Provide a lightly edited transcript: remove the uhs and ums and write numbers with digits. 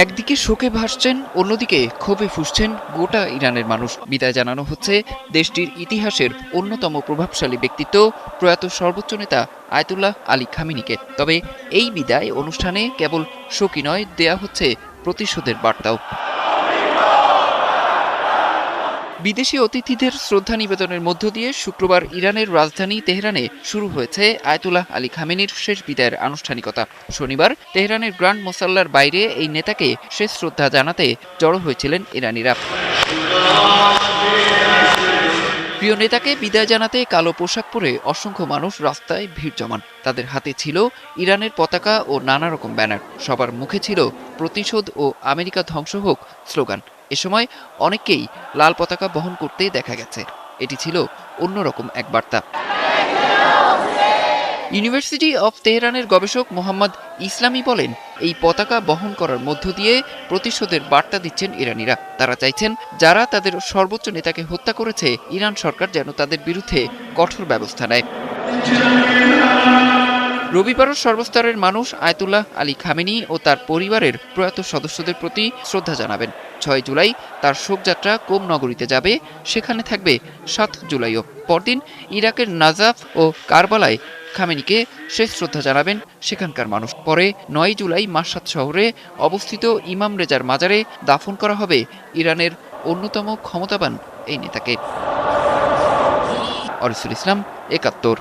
একদিকে শোকে ভাসছেন, অন্যদিকে ক্ষোভে ফুঁসছেন গোটা ইরানের মানুষ। বিদায় জানানো হচ্ছে দেশটির ইতিহাসের অন্যতম প্রভাবশালী ব্যক্তিত্ব প্রয়াত সর্বোচ্চ নেতা আয়াতুল্লাহ আলী খামেনিকে। তবে এই বিদায় অনুষ্ঠানে কেবল শোকই নয়, দেয়া হচ্ছে প্রতিশোধের বার্তাও। বিদেশি অতিথিদের শ্রদ্ধা নিবেদনের মধ্য দিয়ে শুক্রবার ইরানের রাজধানী তেহরানে শুরু হয়েছে আয়াতুল্লাহ আলী খামেনির শেষ বিদায়ের আনুষ্ঠানিকতা। শনিবার তেহরানের গ্র্যান্ড মোসাল্লার বাইরে এই নেতাকে শেষ শ্রদ্ধা জানাতে জড়ো হয়েছিলেন ইরানিরা। প্রিয় নেতাকে বিদায় জানাতে কালো পোশাক পরে অসংখ্য মানুষ রাস্তায় ভিড় জমান। তাদের হাতে ছিল ইরানের পতাকা ও নানা রকম ব্যানার। সবার মুখে ছিল প্রতিশোধ ও আমেরিকা ধ্বংস হোক স্লোগান। এ সময় অনেককেই লাল পতাকা বহন করতে দেখা গেছে। এটি ছিল অন্যরকম এক বার্তা। ইউনিভার্সিটি অফ তেহরানের গবেষক মোহাম্মদ ইসলামী বলেন, এই পতাকা বহন করার মধ্য দিয়ে প্রতিশোধের বার্তা দিচ্ছেন ইরানিরা। তারা চাইছেন যারা তাদের সর্বোচ্চ নেতাকে হত্যা করেছে, ইরান সরকার যেন তাদের বিরুদ্ধে কঠোর ব্যবস্থা নেয়। রবিবারও সর্বস্তরের মানুষ আয়াতুল্লাহ আলী খামেনি ও তার পরিবারের প্রয়াত সদস্যদের প্রতি শ্রদ্ধা জানাবেন। ৬ জুলাই তার শোকযাত্রা কোম নগরীতে যাবে, সেখানে থাকবে ৭ জুলাইও। পরদিন ইরাকের নাজাফ ও কারবালায় খামেনিকে শেষ শ্রদ্ধা জানাবেন সেখানকার মানুষ। পরে ৯ জুলাই মাশহাদ শহরে অবস্থিত ইমাম রেজার মাজারে দাফন করা হবে ইরানের অন্যতম ক্ষমতাবান এই নেতাকে। অরিসুল ইসলাম, ৭১।